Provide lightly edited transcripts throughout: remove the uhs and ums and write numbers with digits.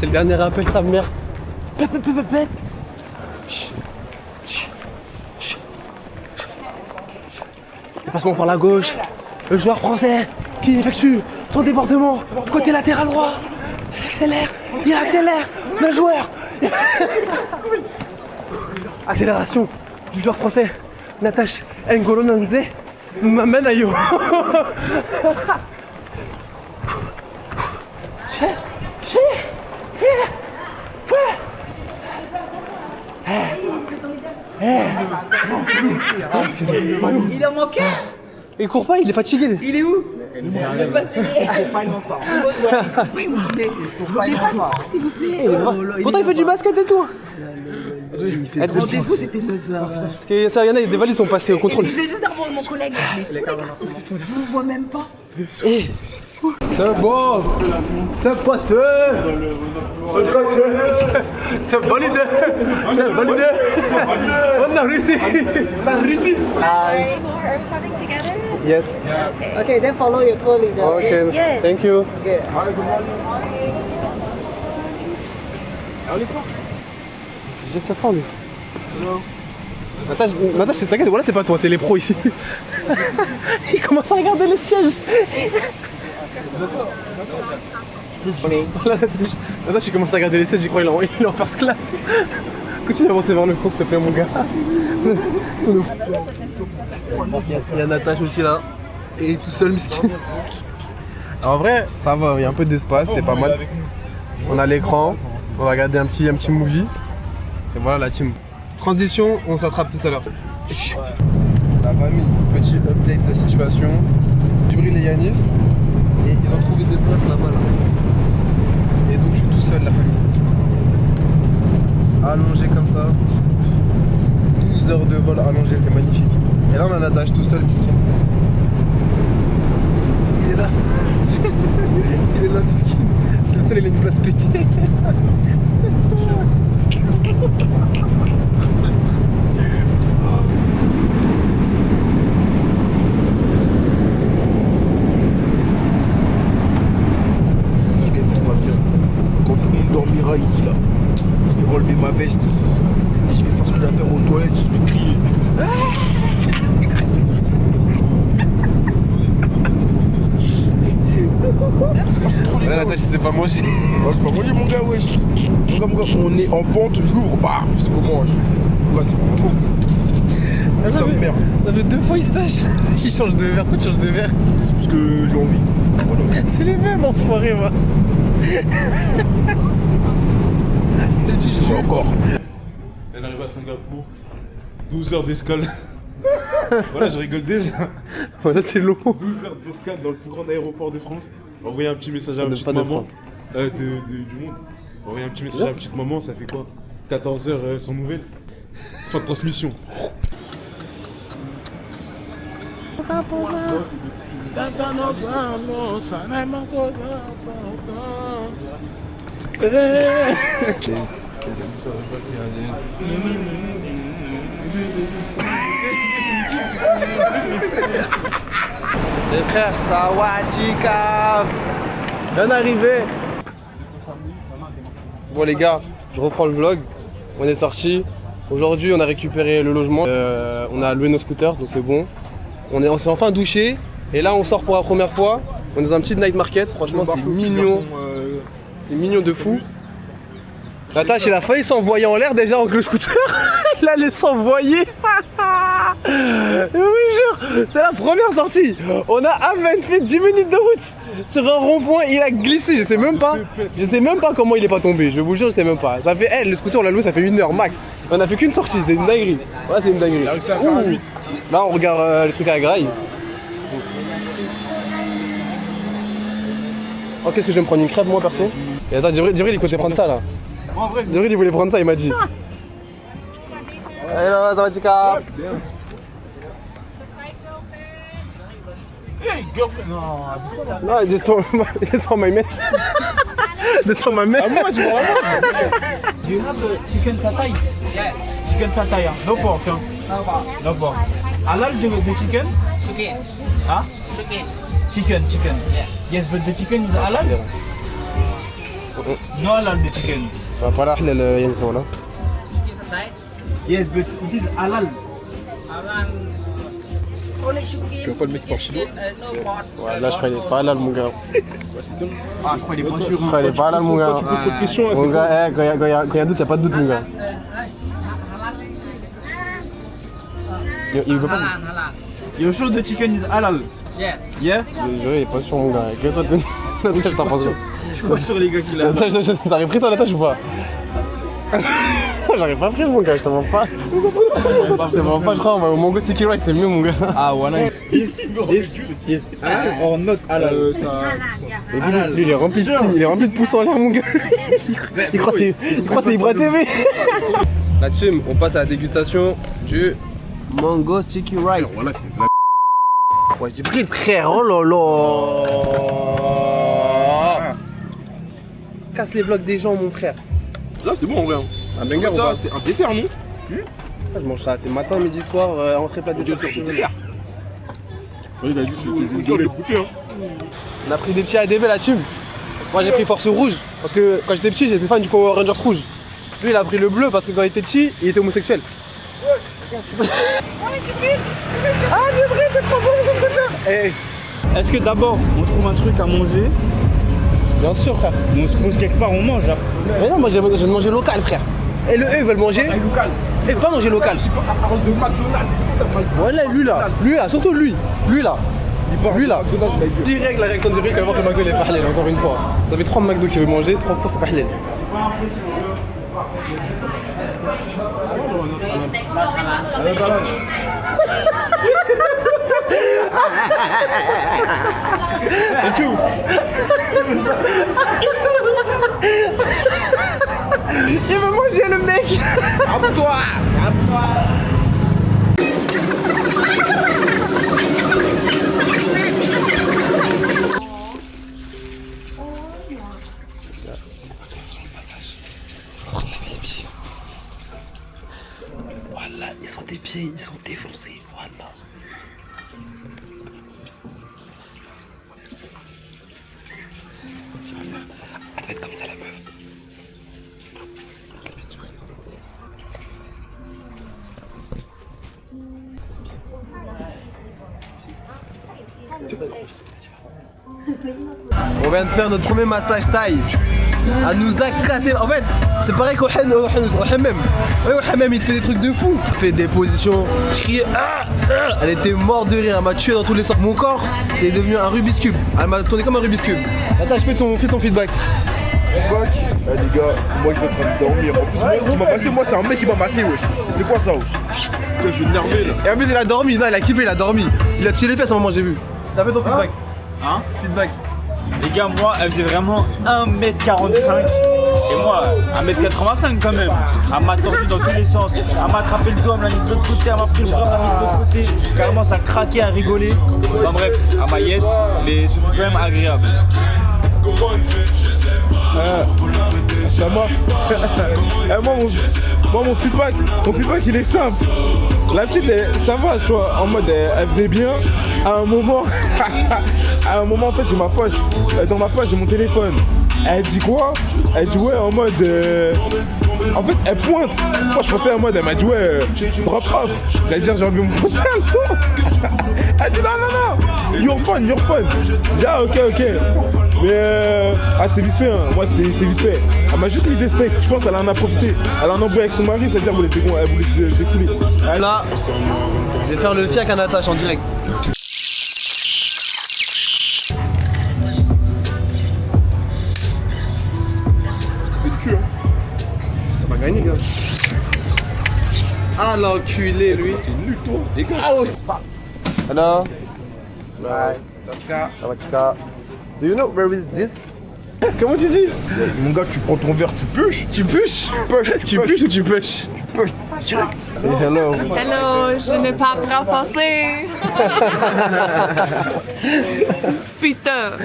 C'est le dernier appel, sa mère. Dépassement par la gauche. Le joueur français qui effectue son débordement côté latéral droit. Il accélère. Le joueur. Accélération du joueur français. Natacha N'Golo Nzé m'amène à Yo. Excusez-moi. Il en manquait. Il court pas, il est fatigué. Il est où? Il dépasse s'il vous plaît. Pourtant il fait du basket et tout. Rendez-vous, c'était 9h. Parce que ça, y en a, des valises sont passés au contrôle. Je vais juste revoir mon collègue. Mais les garçons, je vous vois même pas. C'est bon. C'est passé. C'est validé. C'est validé. On a réussi. On a réussi. Are we coming together? Yes. Okay, then follow your tour leader. Okay. Yes. Thank you. Okay. Jette sa femme lui. Natacha, c'est t'inquiète, voilà c'est pas toi, c'est les pros ici. Il commence à regarder les sièges. Voilà, Natacha, il commence à regarder les sièges, j'y crois il est en first class. Continue d'avancer vers le fond s'il te plaît mon gars. Il y a Natacha aussi là. Et tout seul miskin. En vrai, ça va, il y a un peu d'espace, c'est pas mal. On a l'écran, on va regarder un petit movie. Et voilà la team. Transition, on s'attrape tout à l'heure. La famille, petit update de la situation. Djibril et Yanis. Et ils ont trouvé des places là-bas là. Et donc je suis tout seul la famille. Allongé comme ça. 12 heures de vol allongé, c'est magnifique. Et là on a Natacha tout seul, miskin. Il est là. Il est là, miskin. C'est le seul, il a une place pétée. Regardez-moi bien. Quand tout le monde dormira ici là, je vais relever ma veste et je vais faire ce que j'ai à faire aux toilettes, je vais crier. Là, la tâche, c'est pas manger. Oh, c'est pas manger mon gars, wesh. Mon gars, on est en pente, j'ouvre, bah, c'est comment c'est pas bon. Ça fait 2 fois il se tâche. Il change de verre, pourquoi tu changes de verre? C'est parce que j'ai envie. Voilà. C'est les mêmes enfoirés, moi. C'est du J'ai jeu. encore. On arrive à Singapour, 12 heures d'escale. Voilà, je rigole déjà. Voilà, c'est long. 12 heures d'escale dans le plus grand aéroport de France. Envoyer un petit message à ma petite maman du monde. Envoyer un petit message à ma petite maman, ça fait quoi? 14 heures sans nouvelles. Fin de transmission. Les frères, Sawadjika. Bien arrivé. Bon les gars, je reprends le vlog. On est sorti. Aujourd'hui on a récupéré le logement. On a loué nos scooters, donc c'est bon. On s'est enfin douché. Et là on sort pour la première fois. On est dans un petit night market. Franchement c'est mignon. C'est mignon de fou. Natacha, il a failli s'envoyer en l'air déjà avec le scooter. Il allait s'envoyer. Je vous jure, c'est la première sortie. On a à peine fait 10 minutes de route sur un rond-point. Il a glissé. Je sais même pas comment il est pas tombé. Je vous jure, je sais même pas. Ça fait, le scooter on l'a loué, ça fait 1 heure max. On a fait qu'une sortie. C'est une dinguerie. Ouais, c'est une dinguerie. Il a réussi à faire un 8. Là, on regarde les trucs à graille. Oh, qu'est-ce que je vais me prendre une crêpe moi perso? Et attends, Djibril il comptait prendre ça là. Djibril il voulait prendre ça, il m'a dit. Hello, Sawadjika. Hey, girlfriend. Non, No, this for my man. This for my man. moi, je vois Do you have a chicken satay? Yes. Chicken satay, no pork. No pork. Halal the chicken? Chicken. Huh? Chicken. Chicken. Yeah. Yes, but the chicken is halal? No halal the chicken. Pas la halal Yannis là. Yes, but it is halal. Tu vois pas le mec par chinois? Ouais, là je crois qu'il est pas halal mon gars. Ah, je crois qu'il est pas sûr. Je crois qu'il est pas halal mon gars. Tu poses trop de questions là, Mon c'est gars, quand y a doute, y'a pas de doute mon gars. Il veut pas. You're sure the chicken is halal? Yeah. Yeah? Il est pas sûr mon gars. Que toi t'es. Je t'en pense. Je suis pas sûr les gars qu'il a. T'arrives pris toi la tâche ou pas? J'arrive pas pris mon gars, je te mens pas. Je te mens pas, je crois. Au Mango Sticky Rice c'est mieux mon gars. Ah voilà. Is halal or not halal? Lui il est rempli de signes, il est rempli de pouces en l'air mon gars. Il croit c'est Ibra TV. La team, on passe à la dégustation du Mango Sticky Rice. Voilà, c'est Ouais, j'ai pris le frère, oh là là. Casse les blocs des gens mon frère. là, c'est bon en vrai. Un banger ou Ça, pas? c'est un dessert, non? Je mange ça, c'est matin, midi, soir, entrée, plat, dessert. Oui, il a dit c'est dur les goûter. Hein. On a pris des petits ADV la team. Moi j'ai pris Force Rouge parce que quand j'étais petit j'étais fan du Power Rangers rouge. Lui il a pris le bleu parce que quand il était petit il était homosexuel. Ah Djibril t'es trop bon mon scooter. Est-ce que d'abord on trouve un truc à manger? Bien sûr frère. On se pose quelque part, on mange là. Mais non moi j'ai besoin de manger local frère. Et le eux ils veulent manger. Local. Ils veulent pas manger local. C'est pas parole de McDonald's. C'est quoi ça? Voilà lui là, surtout lui là. Lui là, direct la réaction de Djibril quand il voit que le McDo il est pas halal encore une fois. Ça fait 3 McDo qu'il veut manger, 3 fois c'est pas halal. Il veut manger le mec. Abonne-toi. Voilà, ils sont des pieds, ils sont défoncés, voilà. Elle doit être comme ça la meuf. On vient de faire notre premier massage taille. Elle nous a cassé. En fait, c'est pareil qu'au hammam. Ouais, au hammam, il te fait des trucs de fou. Il fait des positions. Je criais. Elle était morte de rire. Elle m'a tué dans tous les sens. Mon corps, c'est devenu un Rubik's Cube. Elle m'a tourné comme un Rubik's Cube. Attends, fais ton feedback. Eh les gars, moi je vais en train de dormir. En plus, moi, ce qui m'a massé, moi c'est un mec qui m'a massé, wesh. C'est quoi ça, wesh? Je suis énervé là. Et en plus, il a dormi. Non, il a kiffé, il a dormi. Il a tiré les fesses à un moment, j'ai vu. T'as fait ton feedback? Hein? Feedback. Les gars, moi, elle faisait vraiment 1m45 et moi, 1m85 quand même. Elle m'a tordu dans tous les sens. Elle m'a attrapé le doigt, elle m'a mis de l'autre côté, elle m'a pris le bras, elle m'a mis de l'autre côté. Carrément, ça craquait à rigoler. Enfin bref, à maillette, mais ce fut quand même agréable. Ça m'a. Moi mon feedback il est simple. La petite ça va tu vois, en mode elle faisait bien. À un moment en fait j'ai ma poche. Dans ma poche j'ai mon téléphone. Elle dit quoi? Elle dit ouais en mode en fait elle pointe. Moi je pensais en mode elle m'a dit ouais drop off. C'est-à-dire j'ai envie de mon pantalon. Elle dit non you're fun. J'ai dit ah ok. Mais c'était vite fait, hein. Moi c'était vite fait. Elle m'a juste mis des steaks, je pense qu'elle en a profité. Elle en a embrouillé avec son mari, c'est-à-dire qu'elle voulait se défouler. Là, je vais faire le fiac à Natacha en direct. Ça fait le cul, hein. Ça va gagner, gars. Ah l'enculé, lui. T'es nul, toi, dégage. Ah oh. Hello. Bye. Sawatika. Do you know where is this? Comment tu dis? Mon gars, tu prends ton verre, tu puches. Tu puches? Tu puches ou tu puches? Tu puches direct. Hey, hello. Hello, je ne parle pas français. Putain.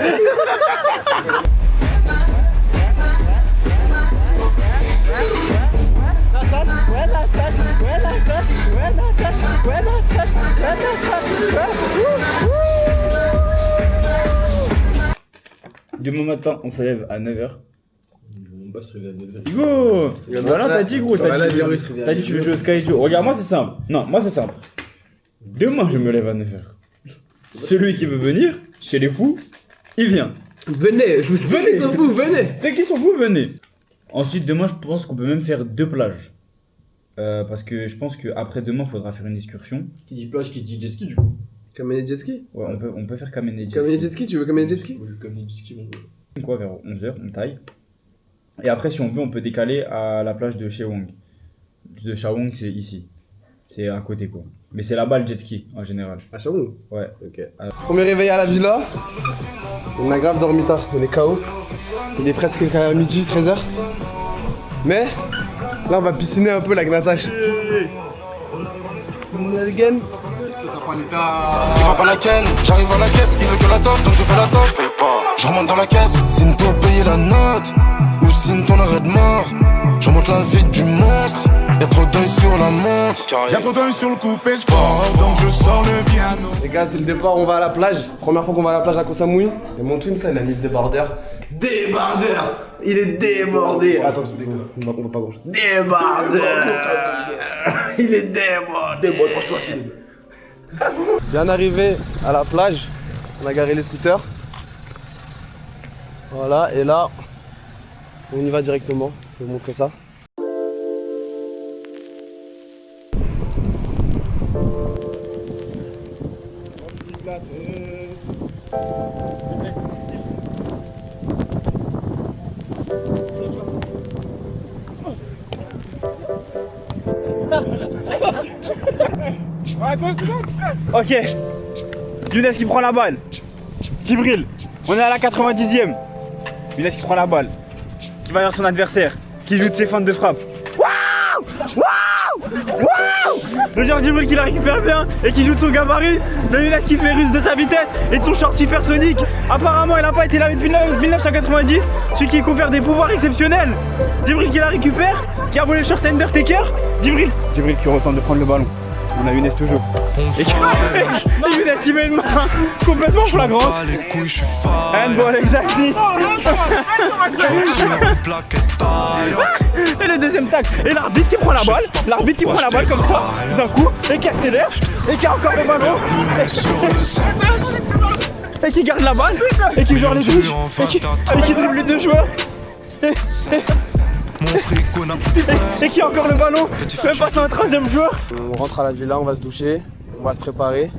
Demain matin, on se lève à 9h. mon boss se réveille à 9h. Hugo voilà, t'as dit, gros. T'as dit, T'as tu veux jouer au Sky Joe. Regarde, moi, c'est simple. Non, moi, c'est simple. Demain, je me lève à 9h. Celui qui veut venir, chez les fous, il vient. Venez, je vous Venez. ils sont fous, venez. Ceux qui sont fous, venez. Ensuite, demain, je pense qu'on peut même faire 2 plages. Parce que je pense qu'après demain, il faudra faire une excursion. Qui dit plage, qui dit jet ski du coup. Kamen jet ski. Ouais, on peut faire Kamen jet Kamen ski. jet ski, tu veux Kamen jet ski? Comme jet ski, mon gars. Quoi, vers 11h, on taille. Et après, si on veut, on peut décaler à la plage de Shawang. De Shawang, c'est ici. C'est à côté, quoi. Mais c'est là-bas le jet ski, en général. À Chabon. Ouais. Ok. Premier réveil à la villa. On a grave dormi tard, on est KO. Il est presque à midi, 13h. Mais là, on va pisciner un peu la Gnatache. Again. Il va pas la ken, j'arrive à la caisse, il veut que la toffe, donc je fais la toffe. Fais pas, je remonte dans la caisse, signe pour payer la note, ou signe ton arrêt de mort. Je remonte la vie du monstre, y'a trop d'œil sur la montre. Y'a trop d'œil sur le coupé sport, donc je sors le piano. Les gars, c'est le départ, on va à la plage. Première fois qu'on va à la plage à Koh Samui. Et mon twin, ça, il a mis le débardeur. Débardeur. Il est débordé. Attends, on va pas grand-chose. Débardeur. Il est débordé. Bien arrivé à la plage, on a garé les scooters. Voilà, et là, on y va directement. Je vais vous montrer ça. Ok. Younes qui prend la balle. Djibril. On est à la 90e. Younes qui prend la balle. Qui va vers son adversaire. Qui joue de ses feintes de frappe. Waouh! Waouh! Waouh! Le genre Djibril qui la récupère bien et qui joue de son gabarit. Le Younes qui fait ruse de sa vitesse et de son short supersonique. Apparemment, il n'a pas été là depuis 1990. Celui qui confère des pouvoirs exceptionnels. Djibril qui la récupère. Qui a volé le short Undertaker. Djibril qui retente de prendre le ballon. On a Younes toujours. Et Younes qui met une main complètement flagrante. Handball, exactly. Et le deuxième tac. Et l'arbitre qui prend la balle. L'arbitre qui prend la balle comme ça, d'un coup, et qui accélère. Et qui a encore le ballon. Et qui garde la balle. Et qui joue les touches. Et qui dribble les deux joueurs. Et qui a encore le ballon, même passer un troisième joueur. On rentre à la villa, on va se doucher, on va se préparer,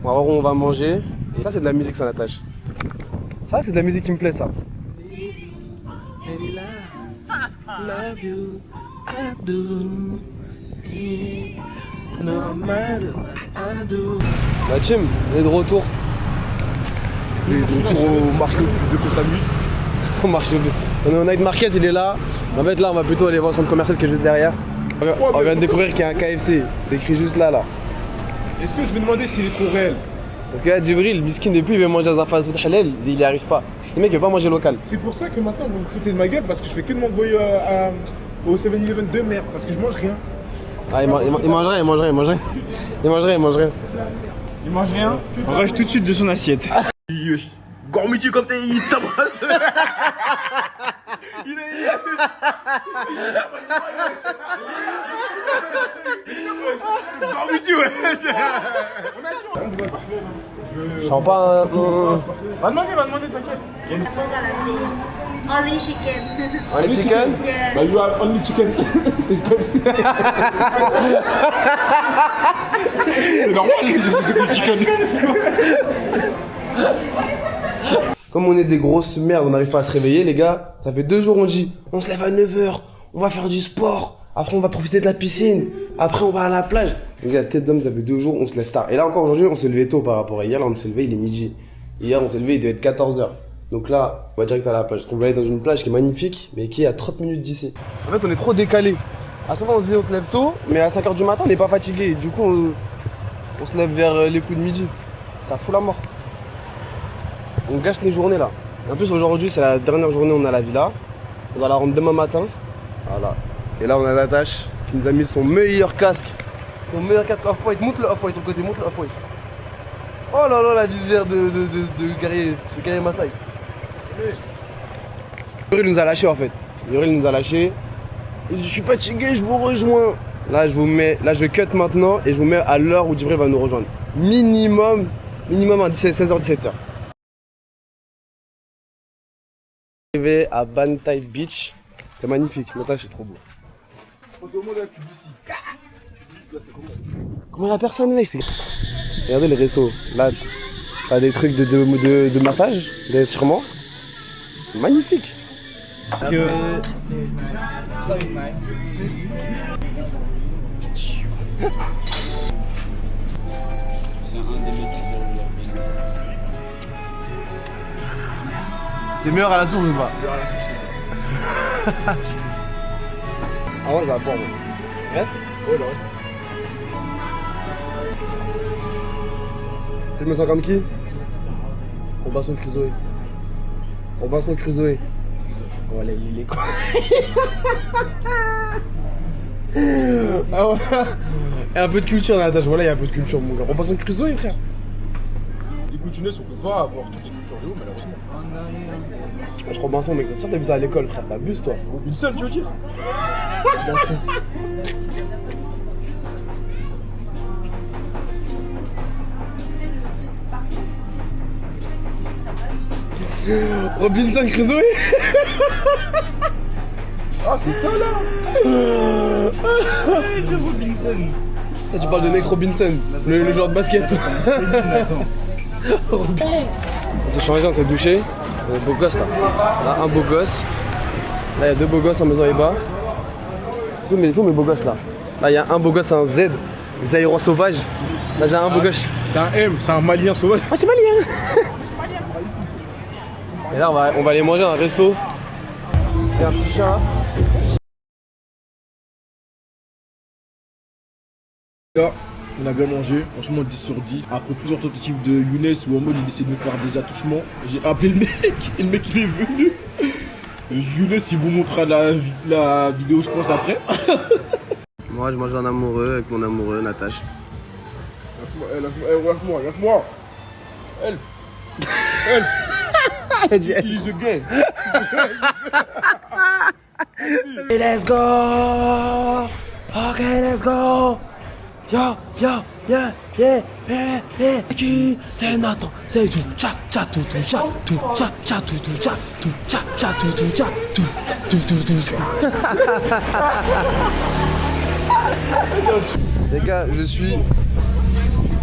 on va voir où on va manger. Et ça c'est de la musique, ça Natache. Ça c'est de la musique qui me plaît ça. La team, on est de retour. Au marché de Koh Samui. Au marché. On est au night market, il est là. En fait là on va plutôt aller voir le centre commercial qui est juste derrière. On vient de découvrir qu'il y a un KFC, c'est écrit juste là. Est-ce que je me demandais s'il est trop réel? Parce que là Djibril, le miskin depuis il veut manger dans un fast food halal, il y arrive pas. Ce mec il veut pas manger local. C'est pour ça que maintenant vous vous foutez de ma gueule parce que je fais que de m'envoyer au 7-Eleven de merde parce que je mange rien. Ah il mangerait. Il mange rien. On rush tout de suite de son assiette. Gormiti comme ça, il t'embrasse. Gormiti, ouais. Champagne. Va demander, t'inquiète. Only chicken. Only chicken? Yeah. Bah, you are only chicken. C'est Pepsi. C'est normal, c'est du chicken. Comme on est des grosses merdes, on n'arrive pas à se réveiller les gars. Ça fait 2 jours on dit, on se lève à 9h, on va faire du sport. Après on va profiter de la piscine. Après on va à la plage. Les gars, tête d'homme, ça fait 2 jours, on se lève tard. Et là encore aujourd'hui, on s'est levé tôt par rapport à hier. Là on s'est levé, il est midi. Hier on s'est levé, il devait être 14h. Donc là, on va direct à la plage. On va aller dans une plage qui est magnifique, mais qui est à 30 minutes d'ici. En fait, on est trop décalé. À chaque fois, on se dit on se lève tôt, mais à 5h du matin, on n'est pas fatigué. Du coup, on se lève vers les coups de midi. Ça fout la mort. On gâche les journées là. Et en plus, aujourd'hui, c'est la dernière journée où on est à la villa. On va la rendre demain matin. Voilà. Et là, on a Natache qui nous a mis son meilleur casque. Son meilleur casque off-white. Monte le off-white sur le côté, monte le off-white. Oh là là, la visière de guerrier Maasai. Il nous a lâché en fait. Djibril nous a lâchés. Il dit, je suis fatigué, je vous rejoins. Là, je cut maintenant et je vous mets à l'heure où Djibril va nous rejoindre. Minimum à 16h, 17h. Arrivé à Bantai Beach. C'est magnifique. Natacha, c'est trop beau. Comment la personne, mec? Regardez les restos. Là, t'as des trucs de massage, d'étirement. Magnifique. C'est meilleur à la source ou pas? C'est meilleur à la source. Ah ouais, je vais la boire. Reste? Ouais, le reste. Je me sens comme qui? Robinson Crusoe. Robinson Crusoe. Voilà, il est quoi? Ah ouais. Et un peu de culture dans la tâche. Voilà, il y a un peu de culture, mon gars. Robinson Crusoe, frère. Les coutunesses, on peut pas avoir toutes les cultures de haut, malheureusement. Je Robinson, mec, t'as sûr que t'as vu ça à l'école, frère? T'abuses, toi. Une seule, tu veux dire? Robinson Crusoe. Ah, c'est ça là. C'est Robinson. Toi, tu parles de Nate Robinson, le joueur de basket. On s'est changé, on s'est douché. On est beau gosse là. Là, un beau gosse. Là, il y a deux beaux gosses en maison et bas. C'est où mes beaux gosses là? Là, il y a un beau gosse, un Z. Zaïrois sauvage. Là, j'ai un beau gosse. C'est un M, c'est un malien sauvage. Ah, c'est malien. Et là, on va aller manger dans un resto. Il y a un petit chat. Là, on a bien mangé, franchement 10 sur 10. Après plusieurs tentatives de Younes où en mode il essaie de me faire des attouchements, j'ai appelé le mec et le mec il est venu. Younes il vous montrera la vidéo je pense après. Moi je mange un amoureux avec mon amoureux Natacha. Lâche-moi. Elle Elle dit elle. He's a gay. Let's go. Ok, let's go. Yeah. Qui c'est Nathan, c'est tout cha tout cha tout cha tout cha tout cha tout cha tout. Les gars, je suis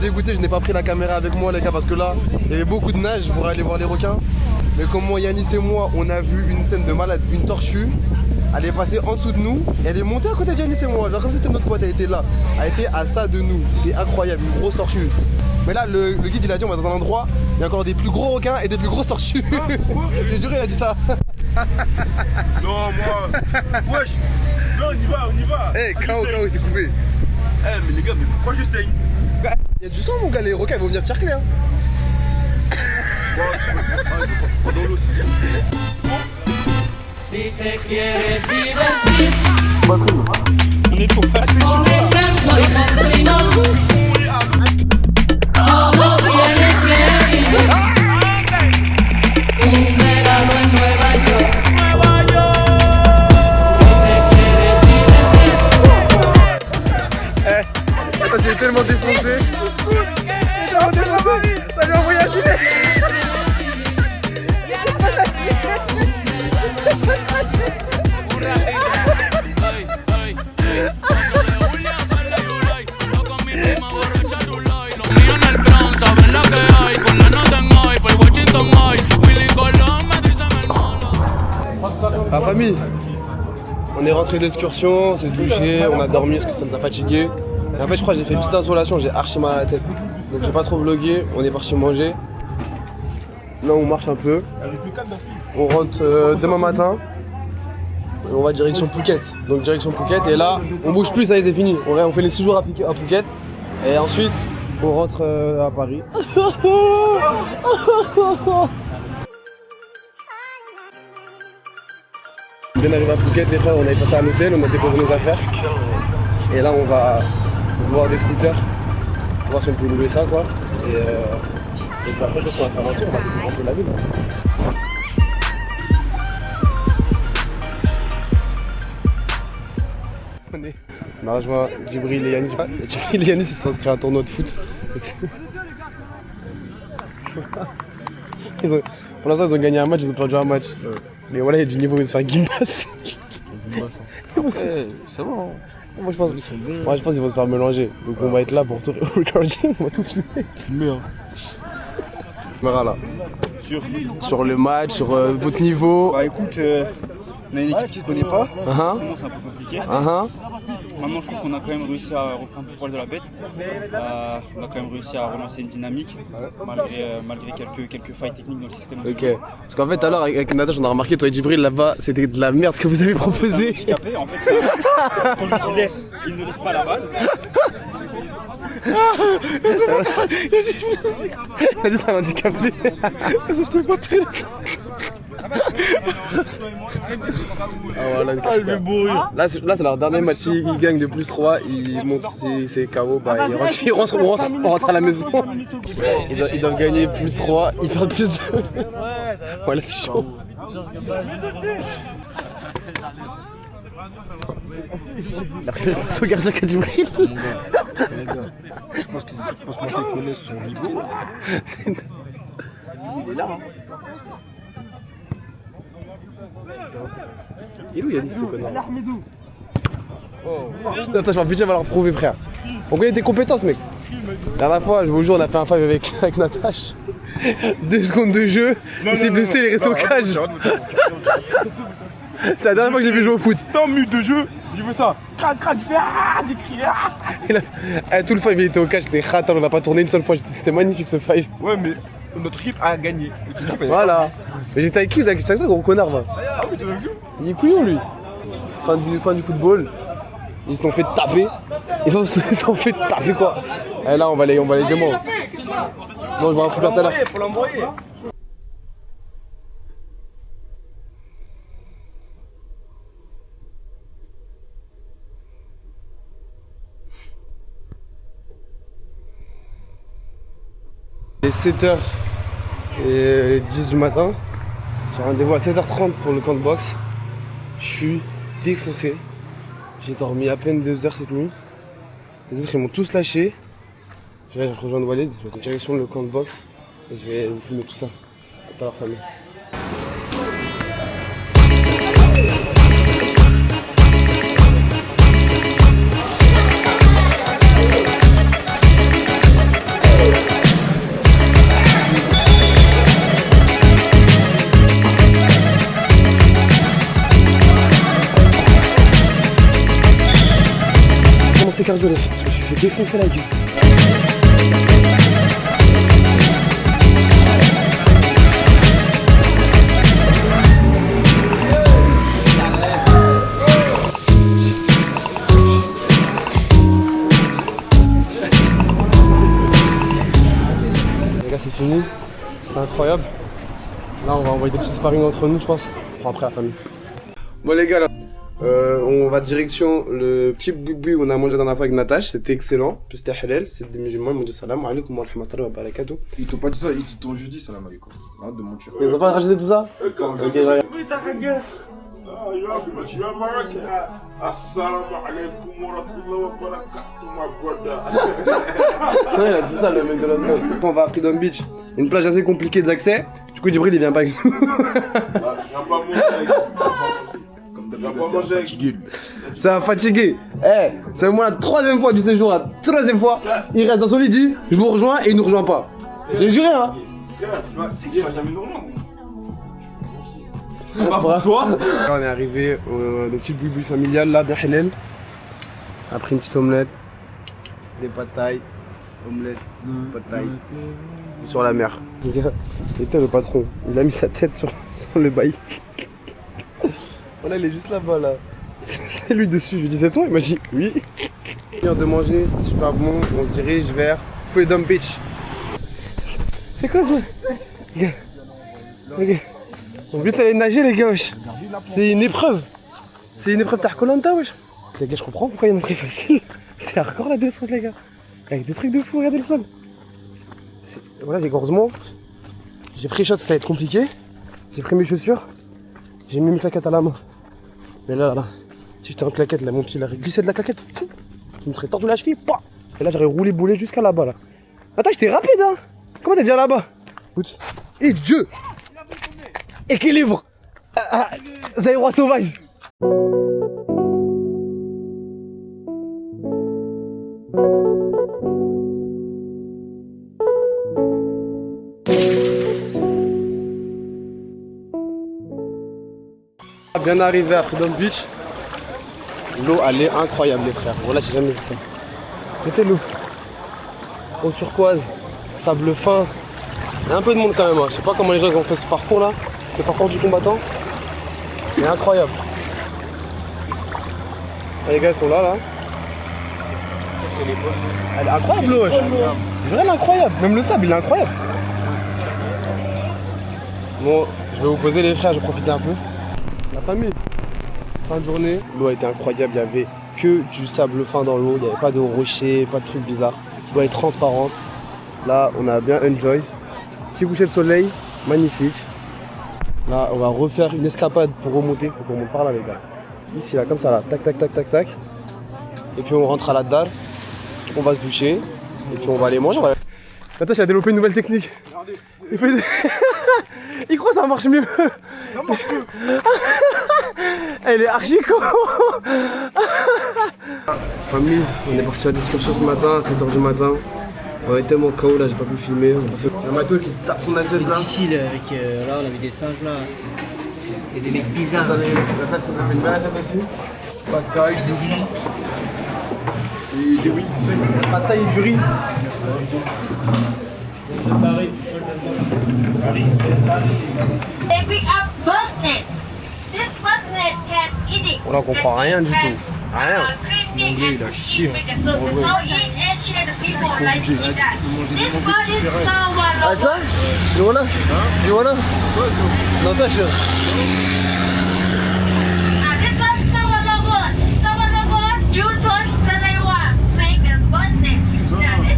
dégoûté, je n'ai pas pris la caméra avec moi les gars parce que là, il y avait beaucoup de nage pour aller voir les requins. Mais comme moi, Yanis et moi, on a vu une scène de malade, une tortue. Elle est passée en dessous de nous, et elle est montée à côté de Yanis et moi, genre comme si c'était notre pote, elle était là. Elle était à ça de nous, c'est incroyable, une grosse tortue. Mais là, le guide il a dit on va dans un endroit, il y a encore des plus gros requins et des plus grosses tortues. J'ai juré, il a dit ça. Non, moi. Wesh. Non, on y va. Eh, KO, c'est coupé. Eh, mais les gars, mais pourquoi j'essaye? Il y a du sang, mon gars, les requins ils vont venir te cercler. Hein. Pas dans l'eau, c'est Si te quieres divertir, on est trop pas con ejemplo y con solo tienes que vivir un verano en Nueva York. Si te quieres divertir. Attends, j'ai tellement défoncé. Ça lui a envoyé un gilet. La famille, on est rentré d'excursion, on s'est douché, on a dormi parce que ça nous a fatigué. Et en fait je crois que j'ai fait une petite insolation, j'ai archi mal à la tête. Donc j'ai pas trop vlogué, on est parti manger. Là on marche un peu. On rentre demain matin. Et on va direction Phuket. Donc direction Phuket et là on bouge plus, ça y est c'est fini. On fait les 6 jours à Phuket. Et ensuite on rentre à Paris. On vient d'arriver à Phuket les frères, on avait passé à l'hôtel, on a déposé nos affaires. Et là on va voir des scooters, voir si on peut louer ça quoi. Et puis après je pense qu'on va faire un tour, on va découvrir un peu la ville. On a rejoint Djibril et Yanis. Djibril et Yanis, ils se sont inscrits à un tournoi de foot. Pour l'instant, ils ont gagné un match, ils ont perdu un match. Mais voilà, il y a du niveau de faire gymnase. Ça va. Moi, je pense qu'ils vont se faire mélanger. Donc, on va être là pour tout recording, on va tout filmer. Filmer, hein. Voilà là. Sur le match, sur votre niveau. Bah écoute, on a une équipe qui se connaît pas. Sinon c'est un peu compliqué. Maintenant je trouve qu'on a quand même réussi à reprendre le poil de la bête. On a quand même réussi à relancer une dynamique malgré quelques failles techniques dans le système. Ok. Parce qu'en fait tout à l'heure avec Natacha on a remarqué toi et Djibril là-bas c'était de la merde ce que vous avez proposé. Handicapé, en fait c'est quand lui qui laisse, il ne laisse pas la balle. Il a dit c'est un handicapé. Il veut mourir. Là c'est leur dernier match, ils gagnent de plus 3, ils montent, si c'est KO, bah, on rentre à la maison. Ils doivent gagner plus 3, ils perdent plus 2. Voilà c'est chaud. Il a préféré passer au gardien qu'à Djibril. Je pense qu'ils connaissent son niveau. Il est là. Il est où Yanis ce connard? Attends, je m'en va leur prouver frère. On connaît tes compétences mec. La dernière fois, je vous jure, on a fait un five avec Natacha. 2 secondes de jeu, il s'est blessé, il est resté au cage. C'est la dernière fois que j'ai vu jouer au foot. 100 minutes de jeu, j'ai vu ça. Crac, il fait des cris. Tout le five il était au cage, c'était ratal, on n'a pas tourné une seule fois, c'était magnifique ce five. Ouais, mais notre équipe a gagné. Voilà. Mais j'étais avec qui? J'étais avec toi, gros connard va. Ah oui, t'as vu? Il est couillon lui. Fin du football. Ils se sont fait taper. Ils se sont fait taper quoi. Et là on va les gémeaux. Non je vais récupérer tout à l'heure. Faut l'envoyer. Il est 7h10 du matin. J'ai rendez-vous à 7h30 pour le camp de boxe. Je suis défoncé. J'ai dormi à peine 2 heures cette nuit. Les autres ils m'ont tous lâché. Je vais rejoindre Walid, je vais en direction le camp de boxe et je vais vous filmer tout ça. À tout à l'heure famille. C'est cardio les filles, je me suis fait défoncer la gueule. Les gars c'est fini, c'était incroyable. Là on va envoyer des petits sparring entre nous je pense. On prend après la famille. Bon les gars là. On va direction le petit boui où on a mangé la dernière fois avec Natacha, c'était excellent, puis c'était halal, c'est des musulmans, ils m'ont dit salam alaikum wa rahmatullahi wa barakatuh. Ils t'ont pas dit ça, ils t'ont juste dit salam alaikum. Arrête de mentir. Ils ont pas rajouté tout ça? Ok, regarde. Assalamu alaikum wa rahmatullahi wa barakatuh, my brother. C'est vrai, il a dit ça le mec de l'autre mode. On va à Freedom Beach, une plage assez compliquée d'accès, du coup Djibril il vient pas avec nous. Je viens pas manger avec ça va fatiguer. Eh, c'est au moins la 3e fois du séjour, la 3e fois. Il reste dans son lit, il dit je vous rejoins et il nous rejoint pas. J'ai juré hein. Tu sais que tu vas jamais nous rejoindre. Pas toi. Là, on est arrivé au petit boui familial là, bien halal. Après une petite omelette, des pâtes thaï, omelette, pâtes thaï. Sur la mer. Et toi le patron, il a mis sa tête sur le bail. Voilà, il est juste là-bas là. C'est lui dessus, je lui disais toi, il m'a dit oui. On de manger, c'était super bon, on se dirige vers Freedom Beach. C'est quoi ça? Ok. On veut aller nager les gars wesh. C'est une épreuve. C'est une épreuve Koh Lanta wesh. Les gars je comprends pourquoi il y en a très facile. C'est hardcore la descente les gars. Avec des trucs de fou, regardez le sol. Voilà, heureusement, j'ai pris shot, ça va être compliqué. J'ai pris mes chaussures. J'ai mis mes claquettes à la main. Mais là, Si j'étais en claquette, là, mon pied, il aurait glissé de la claquette. Je me serais tordu la cheville. Pouah. Et là, j'aurais roulé boulet jusqu'à là-bas, là. Attends, j'étais rapide, hein. Comment t'es déjà là-bas? Écoute. Et Dieu. Équilibre. Zaïrois sauvage. Bien arrivé à Freedom Beach. L'eau elle est incroyable les frères. Voilà, j'ai jamais vu ça. Mettez l'eau. Eau turquoise, sable fin. Il y a un peu de monde quand même. Hein. Je sais pas comment les gens ont fait ce parcours là. C'est le parcours du combattant. C'est incroyable. Ah, les gars ils sont là. Elle est incroyable l'eau. Vraiment incroyable. Même le sable il est incroyable. Bon, je vais vous poser les frères, je vais profiter un peu. La famille, fin de journée, l'eau a été incroyable, il n'y avait que du sable fin dans l'eau, il n'y avait pas de rochers, pas de trucs bizarres. L'eau est transparente, là on a bien enjoy. Petit coucher de soleil, magnifique. Là on va refaire une escapade pour remonter, faut qu'on remonte par là les gars. Ici là, comme ça là, tac tac tac tac tac. Et puis on rentre à la dalle, on va se doucher, et puis on va aller manger. Attends, j'ai développé une nouvelle technique. Il croit que ça marche mieux. Ça marche mieux. Elle est archi con. Famille, on est parti à l'excursion ce matin, à 7h du matin. On est tellement KO là, j'ai pas pu filmer. On a fait un matos qui tape son assiette là. Chill avec, là on avait des singes là. Et des mecs bizarres. La place qu'on a fait une belle assiette aussi. Pas de taille, du riz. Et des wings. Pas de taille et du riz. They pick up business. This business can eat it. On comprend rien du tout. Rien. L'anglais il a chié. Ah ça? You wanna? You wanna? Non, ça je...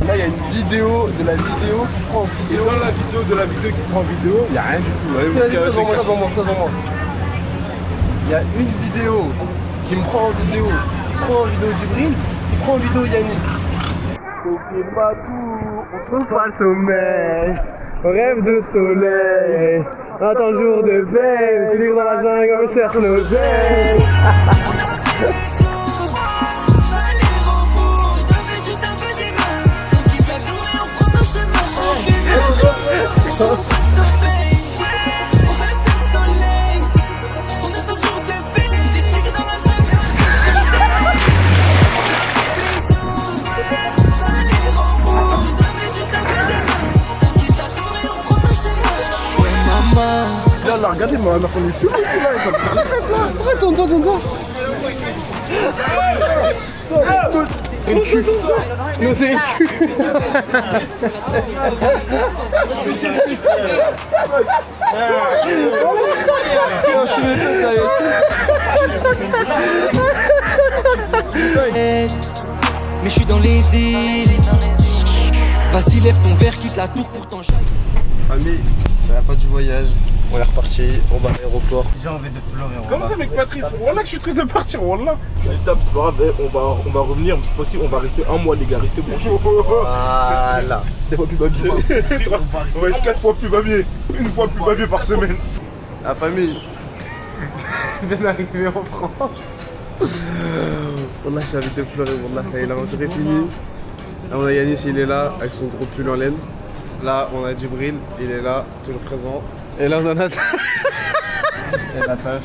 Là il y a une vidéo de la vidéo qui prend en vidéo. Dans la vidéo de la vidéo qui prend en vidéo, il n'y a rien du tout. Ça devant moi. Il y a une vidéo qui me prend en vidéo, qui prend en vidéo Djibril, qui prend en vidéo Yanis. On fait pas tout, on trouve pas le sommeil, on rêve de soleil, on attend le jour de paix, je suis dans la jungle, on cherche nos ailes. Là, regardez, ma femme est chouette ici, là, elle va me faire la fesse, là. Attends. Le cul. Non, c'est le cul. Mais je suis dans les îles. Vas-y, lève ton verre, quitte la tour pour t'en jaillir. Famille, c'est la fin du voyage. On est reparti, on va à l'aéroport. J'ai envie de pleurer. Comme ça, mec, Patrice. Wallah, que je suis triste de partir, Wallah. Top, c'est pas grave, on va revenir, mais cette fois-ci, on va rester un mois, les gars, restez branchés. Voilà. Des fois plus babier. On va être 4 fois plus babier, une fois plus babier par semaine. La famille, bien arrivé en France. Wallah, j'ai envie de pleurer, Wallah, ça y est, l'aventure est finie. Là, on a Yanis, il est là, avec son gros pull en laine. Là, on a Djibril, il est là, toujours présent. Et là, on a Natacha. Et Natacha.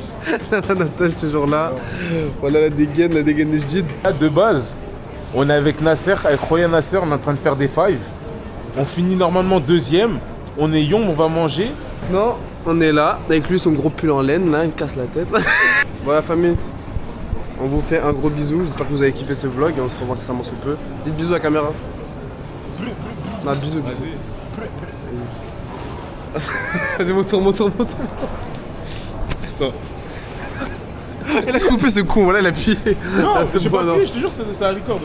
Natacha, toujours là. On a la dégaine de Jdid. De base, on est avec Nasser, avec Roya Nasser, on est en train de faire des fives. On finit normalement deuxième. On est Yom, on va manger. Non, on est là, avec lui son gros pull en laine, là, il me casse la tête. Voilà, famille. On vous fait un gros bisou, j'espère que vous avez kiffé ce vlog et on se revoit incessamment sous peu. Dites bisous à la caméra. Non, bisous. Vas-y, monte. Putain. Il a coupé ce con, voilà, il a appuyé. Non, c'est j'ai bon, pas appuyé, je te jure, c'est un record.